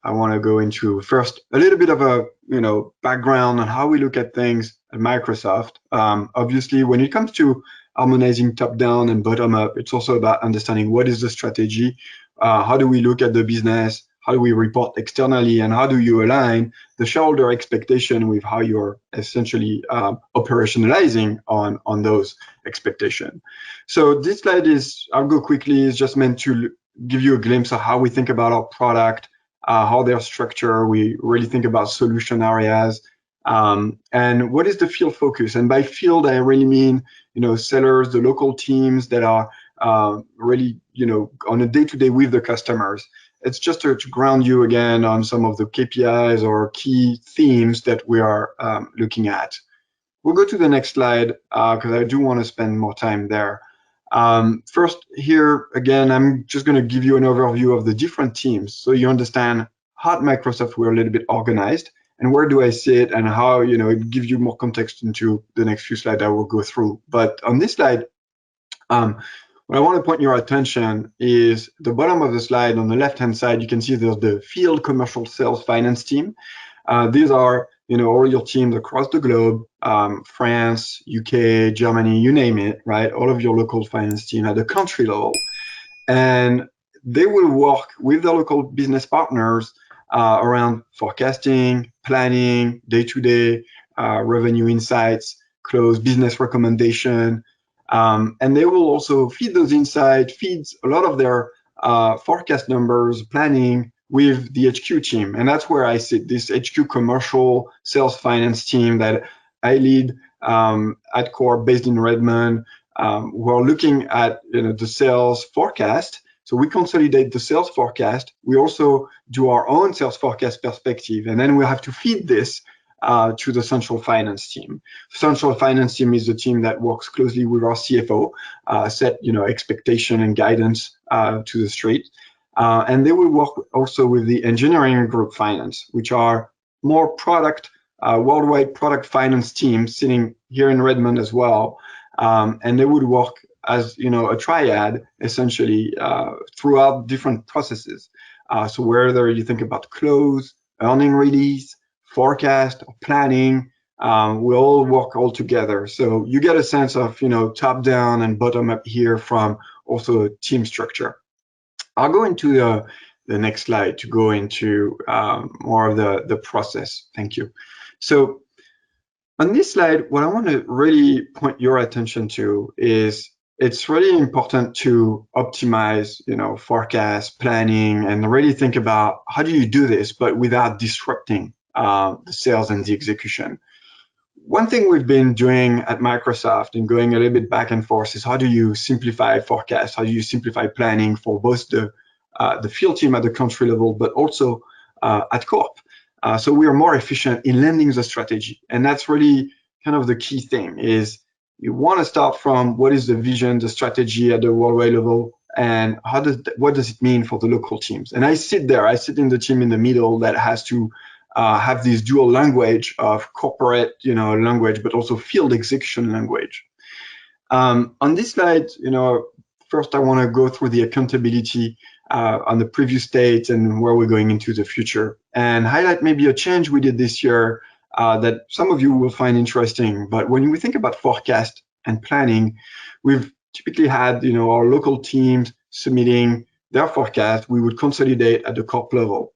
I want to go into first a little bit of a background on how we look at things at Microsoft. Obviously, when it comes to harmonizing top down and bottom up, it's also about understanding what is the strategy, how do we look at the business, how do we report externally, and how do you align the shareholder expectation with how you're essentially operationalizing on those expectations. So this slide I'll go quickly, is just meant to give you a glimpse of how we think about our product, how they're structured. We really think about solution areas, and what is the field focus. And by field, I really mean, sellers, the local teams that are really, on a day-to-day with the customers. It's just to ground you again on some of the KPIs or key themes that we are looking at. We'll go to the next slide because I do want to spend more time there. First, here again, I'm just going to give you an overview of the different teams so you understand how at Microsoft we're a little bit organized and where do I sit and how, it gives you more context into the next few slides I will go through. But on this slide, what I want to point your attention is the bottom of the slide. On the left-hand side, you can see there's the field commercial sales finance team. These are, all your teams across the globe, France, UK, Germany, you name it, right? All of your local finance team at the country level. And they will work with their local business partners around forecasting, planning, day-to-day revenue insights, close business recommendation. And they will also feed those insights, feeds a lot of their forecast numbers, planning with the HQ team. And that's where I sit, this HQ commercial sales finance team that I lead at core, based in Redmond. We're looking at the sales forecast. So we consolidate the sales forecast. We also do our own sales forecast perspective. And then we have to feed this to the central finance team. Central finance team is the team that works closely with our CFO, set expectation and guidance to the street. And they will work also with the engineering group finance, which are more product, worldwide product finance teams sitting here in Redmond as well. And they would work as a triad essentially throughout different processes. So whether you think about close, earning release, forecast, or planning, we all work all together. So you get a sense of top down and bottom up here from also a team structure. I'll go into the next slide to go into more of the process. Thank you. So on this slide, what I want to really point your attention to is it's really important to optimize, forecast, planning, and really think about how do you do this, but without disrupting the sales and the execution. One thing we've been doing at Microsoft and going a little bit back and forth is how do you simplify forecast? How do you simplify planning for both the field team at the country level, but also at Corp? So we are more efficient in landing the strategy. And that's really kind of the key thing is you want to start from what is the vision, the strategy at the worldwide level, and what does it mean for the local teams? And I sit in the team in the middle that has to have this dual language of corporate, language, but also field execution language. On this slide, first I want to go through the accountability on the previous state and where we're going into the future, and highlight maybe a change we did this year that some of you will find interesting. But when we think about forecast and planning, we've typically had, our local teams submitting their forecast. We would consolidate at the corp level.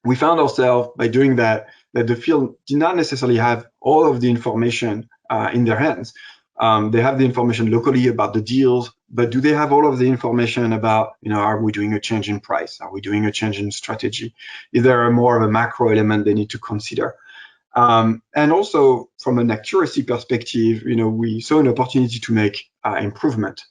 We found ourselves by doing that the field did not necessarily have all of the information in their hands. They have the information locally about the deals, but do they have all of the information about, are we doing a change in price? Are we doing a change in strategy? Is there more of a macro element they need to consider? And also from an accuracy perspective, we saw an opportunity to make improvement.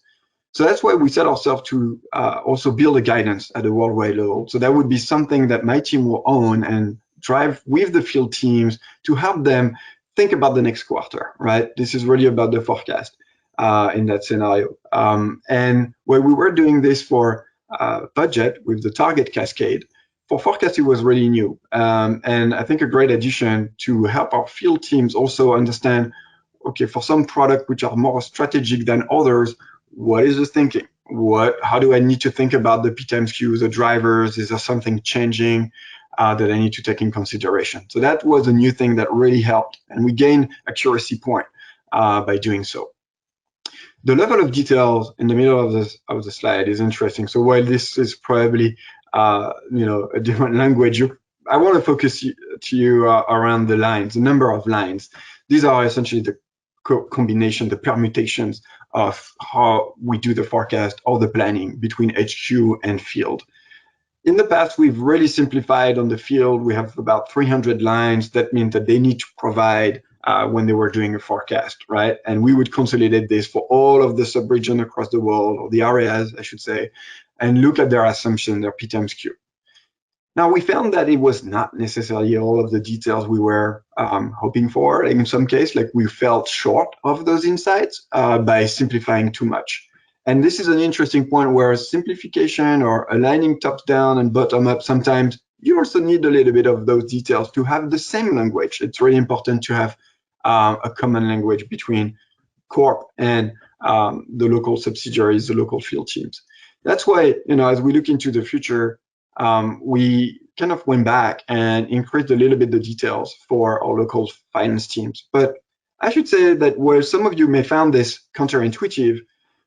So that's why we set ourselves to also build a guidance at a worldwide level. So that would be something that my team will own and drive with the field teams to help them think about the next quarter, right? This is really about the forecast in that scenario. And when we were doing this for budget with the target cascade, for forecast, it was really new. And I think a great addition to help our field teams also understand, okay, for some products which are more strategic than others, what is the thinking? How do I need to think about the P times Q, the drivers? Is there something changing? that I need to take in consideration. So that was a new thing that really helped, and we gained accuracy point by doing so. The level of details in the middle of the slide is interesting. So while this is probably a different language, I want to focus to you around the lines, the number of lines. These are essentially the combination, the permutations of how we do the forecast or the planning between HQ and field. In the past, we've really simplified on the field. We have about 300 lines. That means that they need to provide when they were doing a forecast, right? And we would consolidate this for all of the sub-region across the world, or the areas, I should say, and look at their assumption, their P times Q. Now, we found that it was not necessarily all of the details we were hoping for. In some cases, like we fell short of those insights by simplifying too much. And this is an interesting point where simplification or aligning top down and bottom up, sometimes you also need a little bit of those details to have the same language. It's really important to have a common language between corp and the local subsidiaries, the local field teams. That's why, as we look into the future, we kind of went back and increased a little bit the details for our local finance teams. But I should say that where some of you may find this counterintuitive,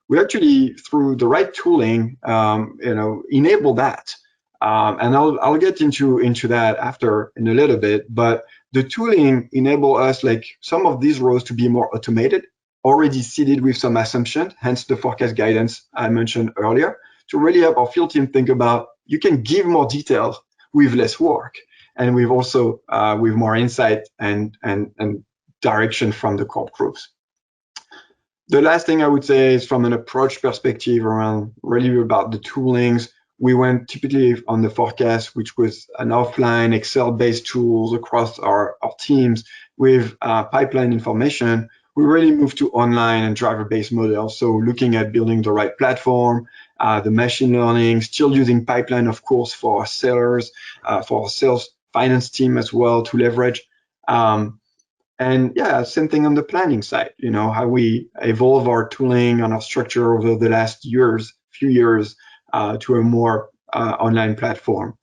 we actually, through the right tooling, enable that. And I'll get into that after in a little bit. But the tooling enable us, like some of these rows, to be more automated, already seeded with some assumptions, hence the forecast guidance I mentioned earlier, to really help our field team think about, you can give more details with less work, and we've also with more insight and direction from the corp groups. The last thing I would say is from an approach perspective around really about the toolings. We went typically on the forecast, which was an offline Excel-based tools across our teams with pipeline information. We really moved to online and driver-based models. So looking at building the right platform, the machine learning, still using pipeline, of course, for our sellers, for our sales finance team as well to leverage. And yeah, same thing on the planning side, how we evolve our tooling and our structure over the last few years to a more online platform.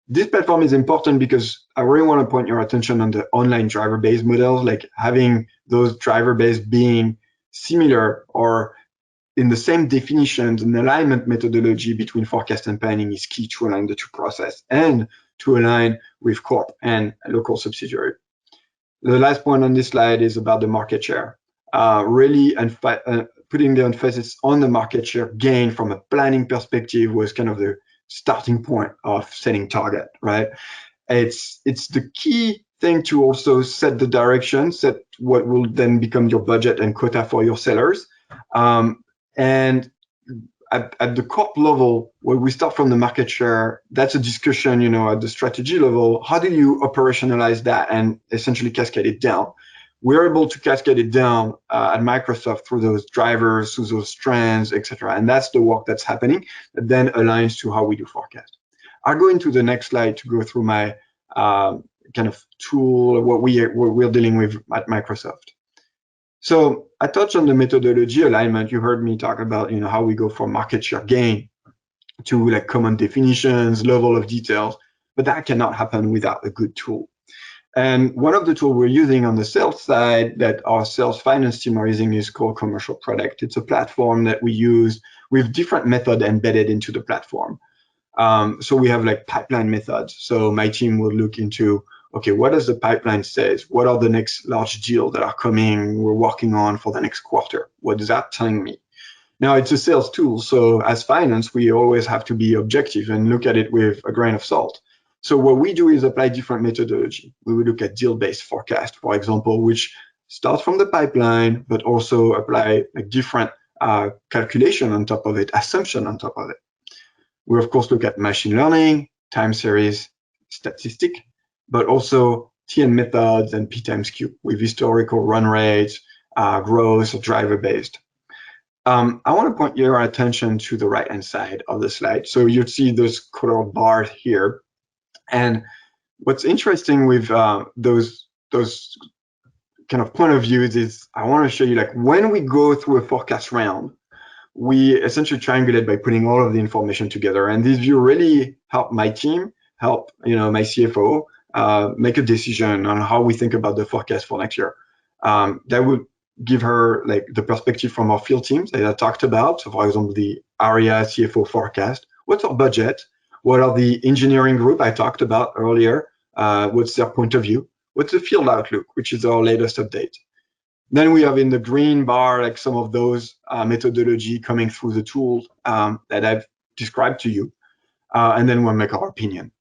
This platform is important because I really want to point your attention on the online driver-based models, like having those driver-based being similar or in the same definitions and alignment methodology between forecast and planning is key to align the two process and to align with corp and local subsidiary. The last point on this slide is about the market share. Really putting the emphasis on the market share gain from a planning perspective was kind of the starting point of setting target, right? It's the key thing to also set the direction, set what will then become your budget and quota for your sellers. And at the corp level, where we start from the market share, that's a discussion, at the strategy level. How do you operationalize that and essentially cascade it down? We're able to cascade it down at Microsoft through those drivers, through those trends, etc. And that's the work that's happening that then aligns to how we do forecast. I'll go into the next slide to go through my kind of tool, what we're dealing with at Microsoft. So I touched on the methodology alignment. You heard me talk about how we go from market share gain to like common definitions, level of details, but that cannot happen without a good tool. And one of the tools we're using on the sales side that our sales finance team are using is called Commercial Product. It's a platform that we use with different methods embedded into the platform. So we have like pipeline methods. So my team will look into, okay, what does the pipeline say? What are the next large deals that are coming, we're working on for the next quarter? What is that telling me? Now, it's a sales tool. So as finance, we always have to be objective and look at it with a grain of salt. So what we do is apply different methodology. We will look at deal-based forecast, for example, which starts from the pipeline, but also apply a different calculation on top of it, assumption on top of it. We, of course, look at machine learning, time series, statistic, but also TN methods and P times Q with historical run rates, growth, or driver-based. I want to point your attention to the right-hand side of the slide. So you'll see those colored bars here. And what's interesting with those kind of point of views is I want to show you, like, when we go through a forecast round, we essentially triangulate by putting all of the information together. And this view really helped my team, help my CFO make a decision on how we think about the forecast for next year. That would give her like the perspective from our field teams that I talked about. So for example, the area CFO forecast. What's our budget? What are the engineering group I talked about earlier? What's their point of view? What's the field outlook, which is our latest update? Then we have in the green bar, like some of those methodology coming through the tools that I've described to you. And then we'll make our opinion.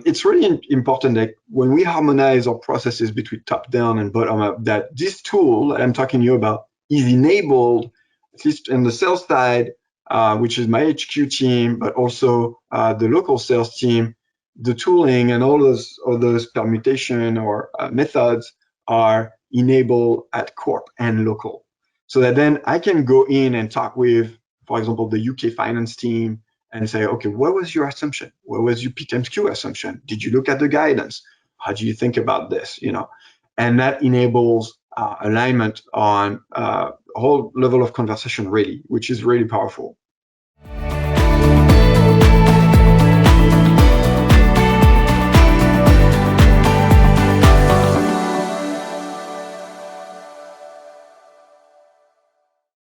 It's really important that when we harmonize our processes between top down and bottom up, that this tool that I'm talking to you about is enabled, at least in the sales side, which is my HQ team, but also the local sales team. The tooling and all those permutation or methods are enabled at corp and local. So that then I can go in and talk with, for example, the UK finance team and say, okay, what was your assumption? What was your P times Q assumption? Did you look at the guidance? How do you think about this? And that enables alignment on a whole level of conversation, really, which is really powerful.